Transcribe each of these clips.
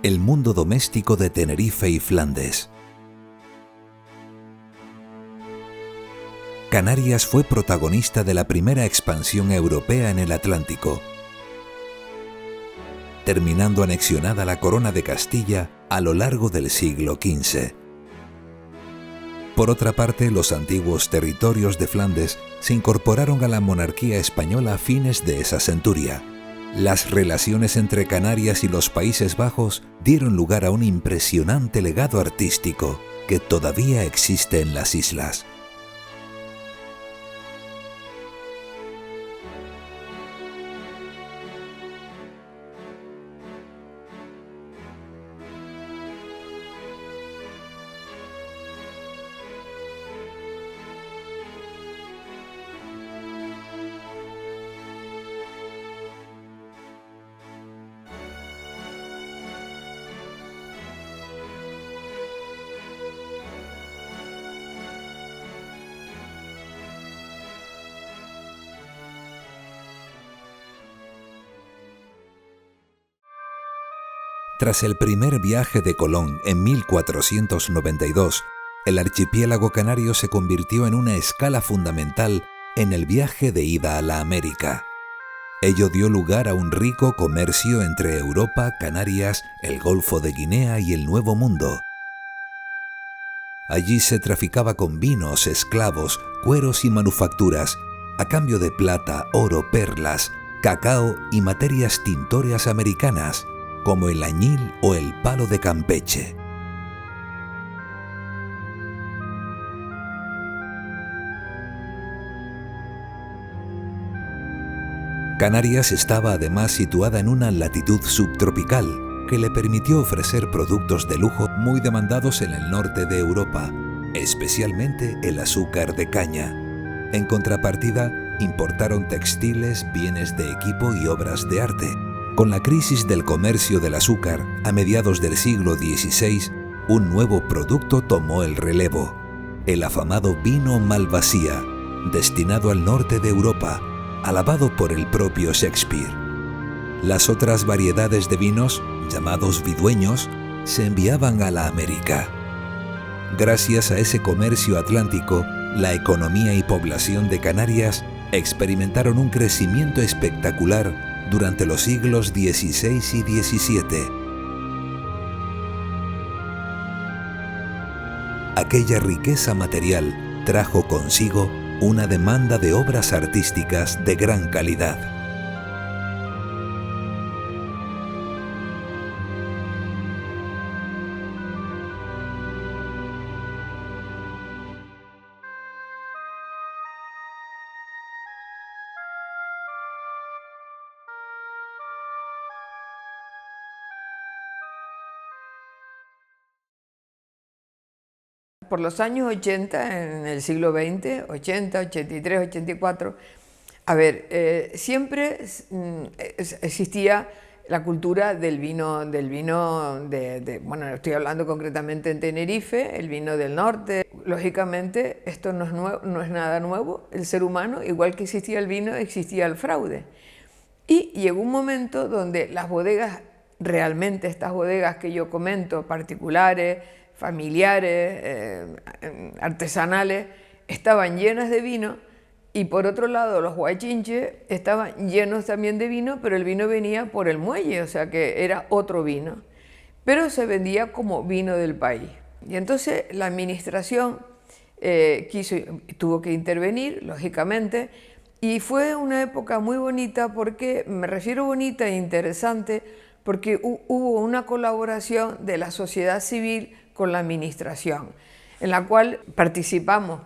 El mundo doméstico de Tenerife y Flandes. Canarias fue protagonista de la primera expansión europea en el Atlántico, terminando anexionada a la Corona de Castilla a lo largo del siglo XV. Por otra parte, los antiguos territorios de Flandes se incorporaron a la monarquía española a fines de esa centuria. Las relaciones entre Canarias y los Países Bajos dieron lugar a un impresionante legado artístico que todavía existe en las islas. Tras el primer viaje de Colón en 1492, el archipiélago canario se convirtió en una escala fundamental en el viaje de ida a la América. Ello dio lugar a un rico comercio entre Europa, Canarias, el Golfo de Guinea y el Nuevo Mundo. Allí se traficaba con vinos, esclavos, cueros y manufacturas, a cambio de plata, oro, perlas, cacao y materias tintóreas americanas, como el añil o el palo de Campeche. Canarias estaba además situada en una latitud subtropical que le permitió ofrecer productos de lujo muy demandados en el norte de Europa, especialmente el azúcar de caña. En contrapartida, importaron textiles, bienes de equipo y obras de arte. Con la crisis del comercio del azúcar, a mediados del siglo XVI, un nuevo producto tomó el relevo: el afamado vino Malvasía, destinado al norte de Europa, alabado por el propio Shakespeare. Las otras variedades de vinos, llamados vidueños, se enviaban a la América. Gracias a ese comercio atlántico, la economía y población de Canarias experimentaron un crecimiento espectacular durante los siglos XVI y XVII. Aquella riqueza material trajo consigo una demanda de obras artísticas de gran calidad. Por los años 80, en el siglo XX, 80, 83, 84, siempre existía la cultura del vino, bueno, estoy hablando concretamente en Tenerife, el vino del norte. Lógicamente, esto no es nada nuevo. El ser humano, igual que existía el vino, existía el fraude. Y llegó un momento donde las bodegas, realmente estas bodegas que yo comento, particulares, familiares, artesanales, estaban llenas de vino, y por otro lado los guachinches estaban llenos también de vino, pero el vino venía por el muelle, o sea que era otro vino, pero se vendía como vino del país. Y entonces la administración tuvo que intervenir, lógicamente, y fue una época muy bonita. Porque me refiero bonita e interesante porque hubo una colaboración de la sociedad civil con la administración, en la cual participamos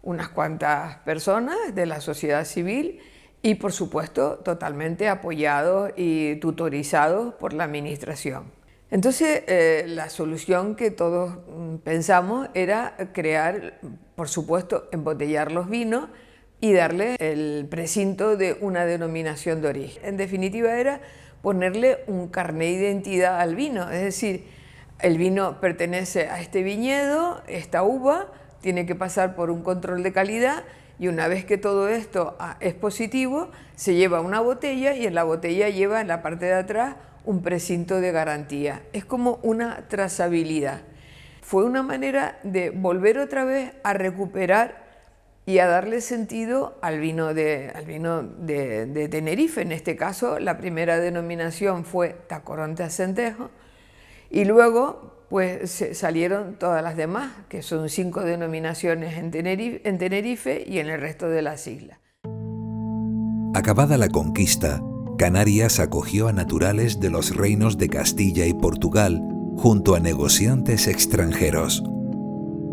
unas cuantas personas de la sociedad civil y, por supuesto, totalmente apoyados y tutorizados por la administración. Entonces, la solución que todos pensamos era crear, por supuesto, embotellar los vinos y darle el precinto de una denominación de origen. En definitiva, era ponerle un carné de identidad al vino, es decir, el vino pertenece a este viñedo, esta uva, tiene que pasar por un control de calidad, y una vez que todo esto es positivo, se lleva una botella, y en la botella lleva en la parte de atrás un precinto de garantía. Es como una trazabilidad. Fue una manera de volver otra vez a recuperar y a darle sentido al vino de Tenerife. En este caso, la primera denominación fue Tacoronte Acentejo, y luego pues salieron todas las demás, que son 5 denominaciones en Tenerife y en el resto de las islas. Acabada la conquista, Canarias acogió a naturales de los reinos de Castilla y Portugal junto a negociantes extranjeros.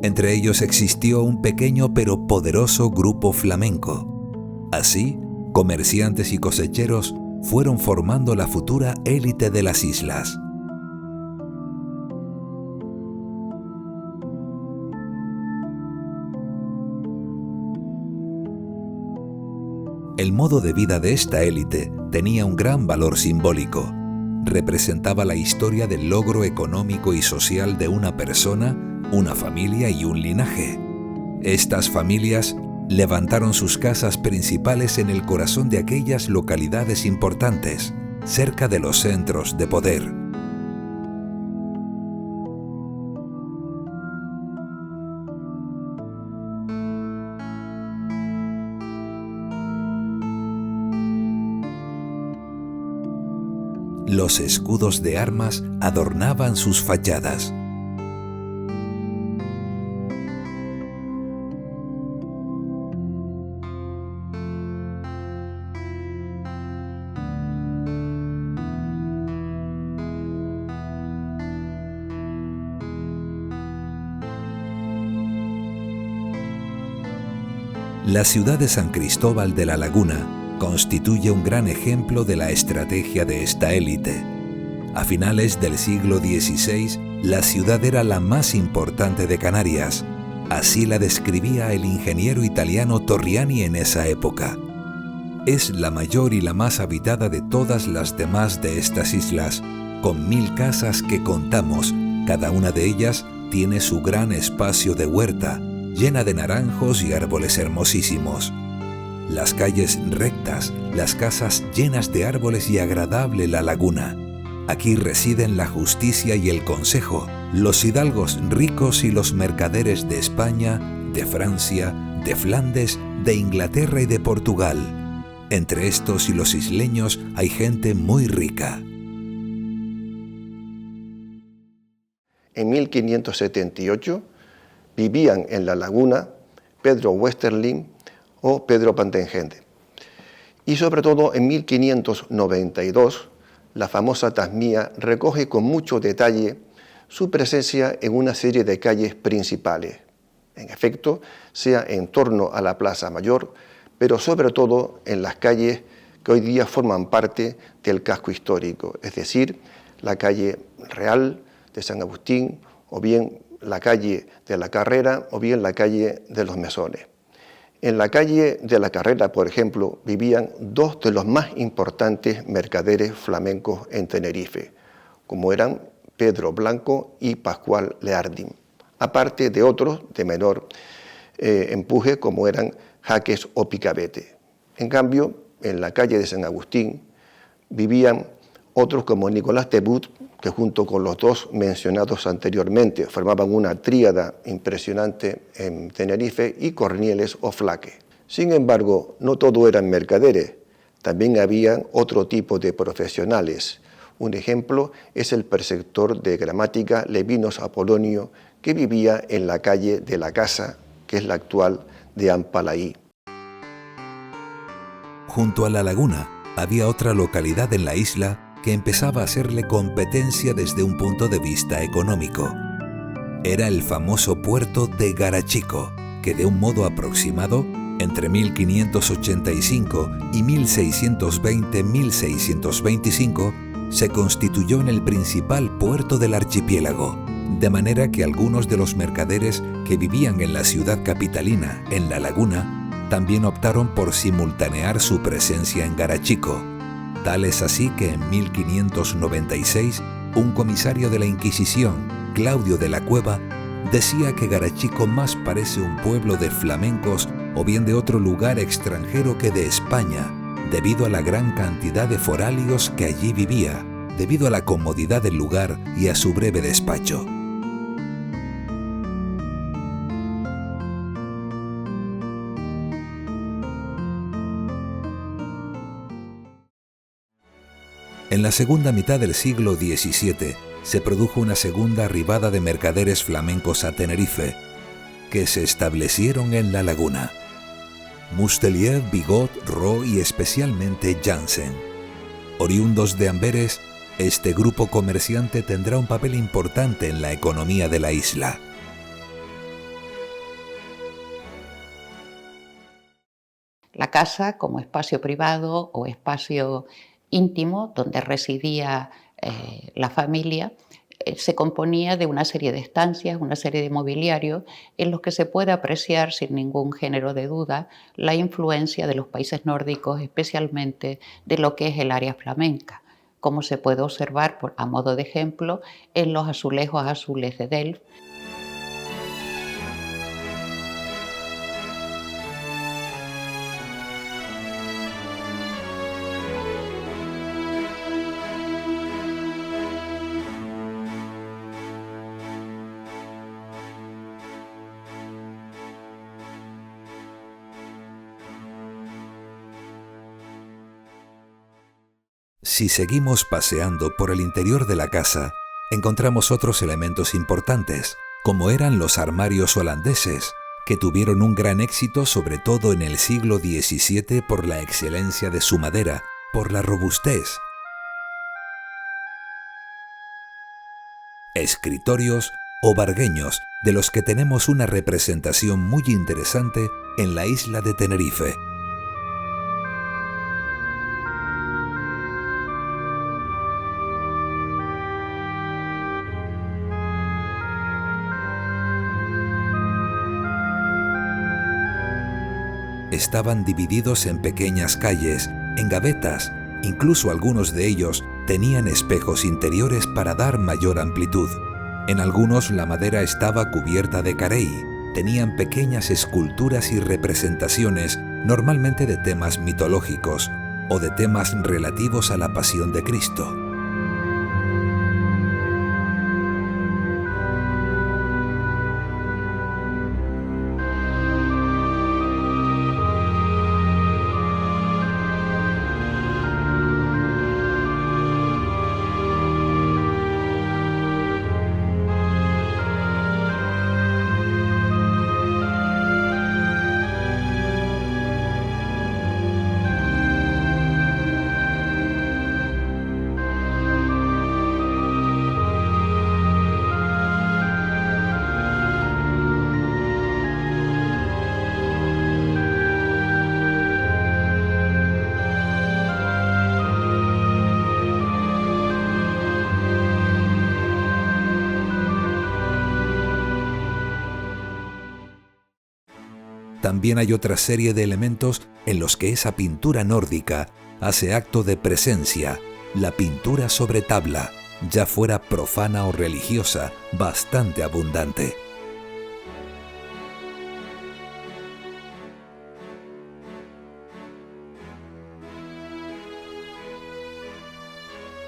Entre ellos existió un pequeño pero poderoso grupo flamenco. Así, comerciantes y cosecheros fueron formando la futura élite de las islas. El modo de vida de esta élite tenía un gran valor simbólico. Representaba la historia del logro económico y social de una persona, una familia y un linaje. Estas familias levantaron sus casas principales en el corazón de aquellas localidades importantes, cerca de los centros de poder. Los escudos de armas adornaban sus fachadas. La ciudad de San Cristóbal de la Laguna constituye un gran ejemplo de la estrategia de esta élite. A finales del siglo XVI, la ciudad era la más importante de Canarias. Así la describía el ingeniero italiano Torriani en esa época. Es la mayor y la más habitada de todas las demás de estas islas, con 1000 casas que contamos. Cada una de ellas tiene su gran espacio de huerta, llena de naranjos y árboles hermosísimos. Las calles rectas, las casas llenas de árboles y agradable la laguna. Aquí residen la justicia y el consejo, los hidalgos ricos y los mercaderes de España, de Francia, de Flandes, de Inglaterra y de Portugal. Entre estos y los isleños hay gente muy rica. En 1578 vivían en la laguna Pedro Westerling o Pedro Pantengente. Y sobre todo en 1592, la famosa Tasmía recoge con mucho detalle su presencia en una serie de calles principales. En efecto, sea en torno a la Plaza Mayor, pero sobre todo en las calles que hoy día forman parte del casco histórico, es decir, la calle Real de San Agustín, o bien la calle de la Carrera, o bien la calle de los Mesones. En la calle de la Carrera, por ejemplo, vivían 2 de los más importantes mercaderes flamencos en Tenerife, como eran Pedro Blanco y Pascual Leardín, aparte de otros de menor empuje, como eran Jaques o Picabete. En cambio, en la calle de San Agustín vivían otros como Nicolás Tebut, que junto con los 2 mencionados anteriormente formaban una tríada impresionante en Tenerife, y Cornieles o Flaque. Sin embargo, no todo eran mercaderes, también habían otro tipo de profesionales. Un ejemplo es el preceptor de gramática Levinos Apolonio, que vivía en la calle de la Casa, que es la actual de Ampalaí. Junto a la laguna había otra localidad en la isla que empezaba a hacerle competencia desde un punto de vista económico. Era el famoso puerto de Garachico, que de un modo aproximado, entre 1585 y 1620-1625, se constituyó en el principal puerto del archipiélago, de manera que algunos de los mercaderes que vivían en la ciudad capitalina, en la laguna, también optaron por simultanear su presencia en Garachico. Tal es así que en 1596, un comisario de la Inquisición, Claudio de la Cueva, decía que Garachico más parece un pueblo de flamencos o bien de otro lugar extranjero que de España, debido a la gran cantidad de foráleos que allí vivía, debido a la comodidad del lugar y a su breve despacho. En la segunda mitad del siglo XVII se produjo una segunda arribada de mercaderes flamencos a Tenerife, que se establecieron en la laguna. Mustelier, Bigot, Roh y especialmente Jansen. Oriundos de Amberes, este grupo comerciante tendrá un papel importante en la economía de la isla. La casa como espacio privado o espacio íntimo donde residía la familia se componía de una serie de estancias, una serie de mobiliario en los que se puede apreciar sin ningún género de duda la influencia de los países nórdicos, especialmente de lo que es el área flamenca, como se puede observar, a modo de ejemplo, en los azulejos azules de Delft. Si seguimos paseando por el interior de la casa, encontramos otros elementos importantes, como eran los armarios holandeses, que tuvieron un gran éxito sobre todo en el siglo XVII por la excelencia de su madera, por la robustez. Escritorios o vargueños, de los que tenemos una representación muy interesante en la isla de Tenerife. Estaban divididos en pequeñas calles, en gavetas, incluso algunos de ellos tenían espejos interiores para dar mayor amplitud. En algunos la madera estaba cubierta de carey, tenían pequeñas esculturas y representaciones, normalmente de temas mitológicos o de temas relativos a la pasión de Cristo. También hay otra serie de elementos en los que esa pintura nórdica hace acto de presencia, la pintura sobre tabla, ya fuera profana o religiosa, bastante abundante.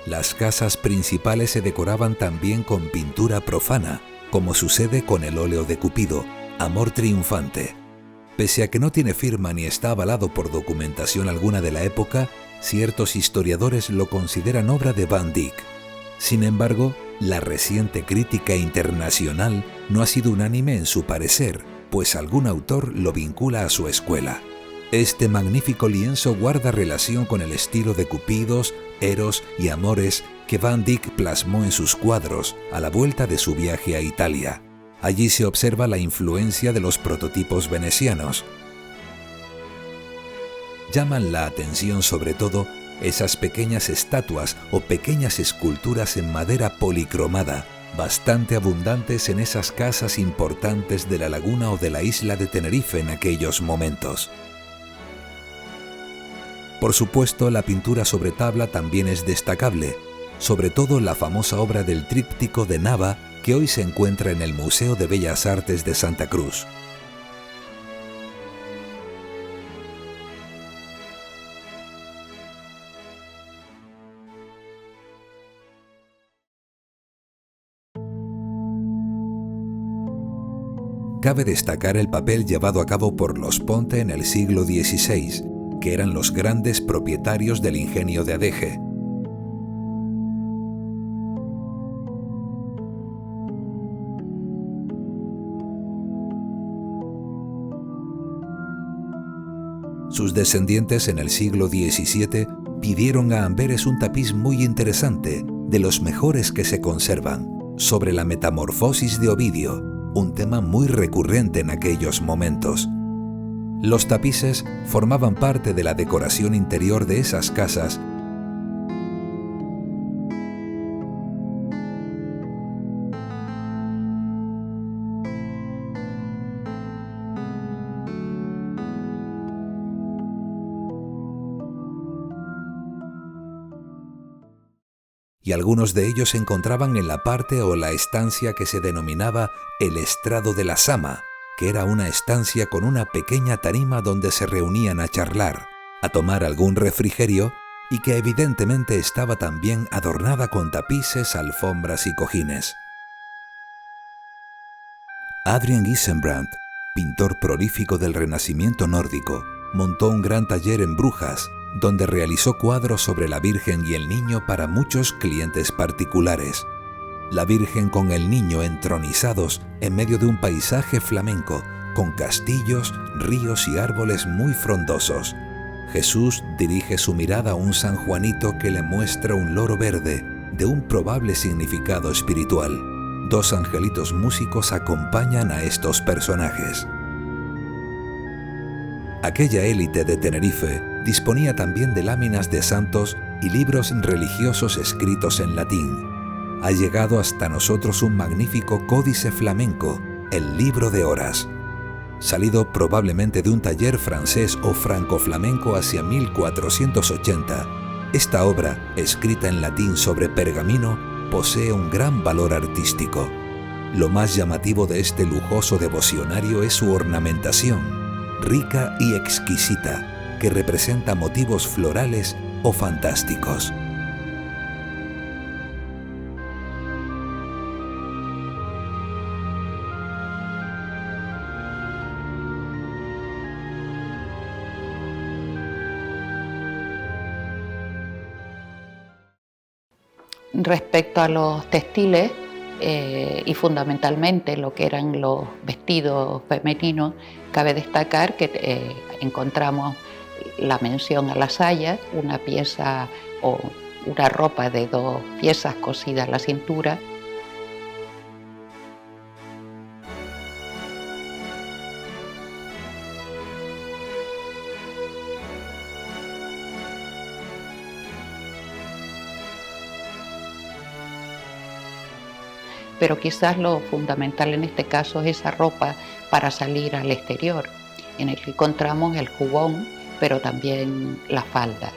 Las casas principales se decoraban también con pintura profana, como sucede con el óleo de Cupido, Amor Triunfante. Pese a que no tiene firma ni está avalado por documentación alguna de la época, ciertos historiadores lo consideran obra de Van Dyck. Sin embargo, la reciente crítica internacional no ha sido unánime en su parecer, pues algún autor lo vincula a su escuela. Este magnífico lienzo guarda relación con el estilo de Cupidos, Eros y Amores que Van Dyck plasmó en sus cuadros a la vuelta de su viaje a Italia. Allí se observa la influencia de los prototipos venecianos. Llaman la atención sobre todo esas pequeñas estatuas o pequeñas esculturas en madera policromada, bastante abundantes en esas casas importantes de la laguna o de la isla de Tenerife en aquellos momentos. Por supuesto, la pintura sobre tabla también es destacable, sobre todo la famosa obra del tríptico de Nava, que hoy se encuentra en el Museo de Bellas Artes de Santa Cruz. Cabe destacar el papel llevado a cabo por los Ponte en el siglo XVI, que eran los grandes propietarios del ingenio de Adeje. Sus descendientes en el siglo XVII pidieron a Amberes un tapiz muy interesante, de los mejores que se conservan, sobre la metamorfosis de Ovidio, un tema muy recurrente en aquellos momentos. Los tapices formaban parte de la decoración interior de esas casas y algunos de ellos se encontraban en la parte o la estancia que se denominaba el estrado de la Sama, que era una estancia con una pequeña tarima donde se reunían a charlar, a tomar algún refrigerio y que evidentemente estaba también adornada con tapices, alfombras y cojines. Adrian Yssenbrandt, pintor prolífico del Renacimiento nórdico, montó un gran taller en Brujas, donde realizó cuadros sobre la Virgen y el Niño para muchos clientes particulares. La Virgen con el Niño entronizados en medio de un paisaje flamenco, con castillos, ríos y árboles muy frondosos. Jesús dirige su mirada a un San Juanito que le muestra un loro verde, de un probable significado espiritual. Dos angelitos músicos acompañan a estos personajes. Aquella élite de Tenerife disponía también de láminas de santos y libros religiosos escritos en latín. Ha llegado hasta nosotros un magnífico códice flamenco, el Libro de Horas. Salido probablemente de un taller francés o franco-flamenco hacia 1480, esta obra, escrita en latín sobre pergamino, posee un gran valor artístico. Lo más llamativo de este lujoso devocionario es su ornamentación, rica y exquisita, que representa motivos florales o fantásticos. Respecto a los textiles, y fundamentalmente lo que eran los vestidos femeninos, cabe destacar que encontramos la mención a la saya, una pieza o una ropa de 2 piezas cosidas a la cintura. Pero quizás lo fundamental en este caso es esa ropa para salir al exterior, en el que encontramos el jubón, pero también la falda.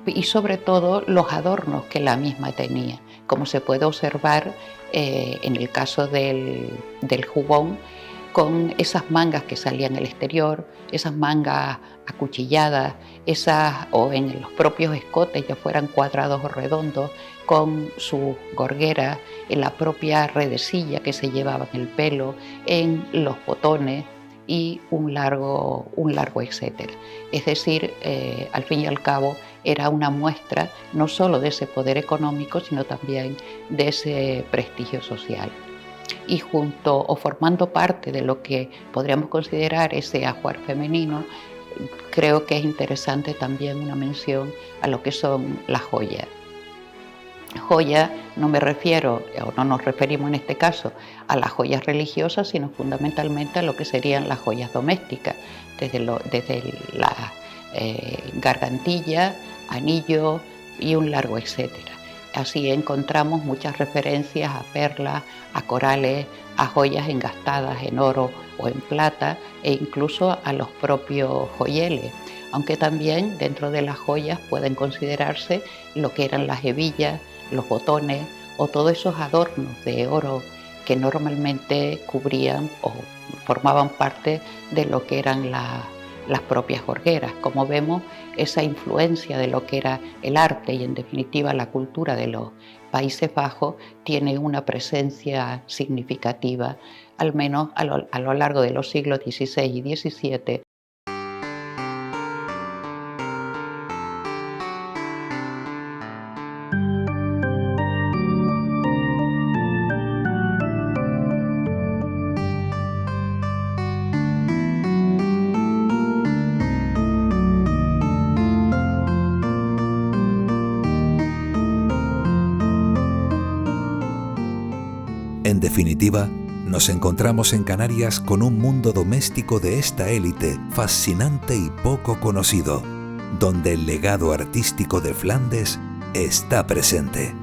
Y sobre todo los adornos que la misma tenía, como se puede observar en el caso del jubón, con esas mangas que salían al exterior, esas mangas acuchilladas, o en los propios escotes, ya fueran cuadrados o redondos, con sus gorgueras, en la propia redecilla que se llevaba en el pelo, en los botones y un largo etcétera. Es decir, al fin y al cabo, era una muestra no solo de ese poder económico, sino también de ese prestigio social. Y junto o formando parte de lo que podríamos considerar ese ajuar femenino, creo que es interesante también una mención a lo que son las joyas. Joya no me refiero, o no nos referimos en este caso, a las joyas religiosas, sino fundamentalmente a lo que serían las joyas domésticas, desde la gargantilla, anillo y un largo etcétera. Así encontramos muchas referencias a perlas, a corales, a joyas engastadas en oro o en plata e incluso a los propios joyeles, aunque también dentro de las joyas pueden considerarse lo que eran las hebillas, los botones o todos esos adornos de oro que normalmente cubrían o formaban parte de lo que eran las propias jorgueras. Como vemos, esa influencia de lo que era el arte y en definitiva la cultura de los Países Bajos tiene una presencia significativa, al menos a lo largo de los siglos XVI y XVII. En definitiva, nos encontramos en Canarias con un mundo doméstico de esta élite fascinante y poco conocido, donde el legado artístico de Flandes está presente.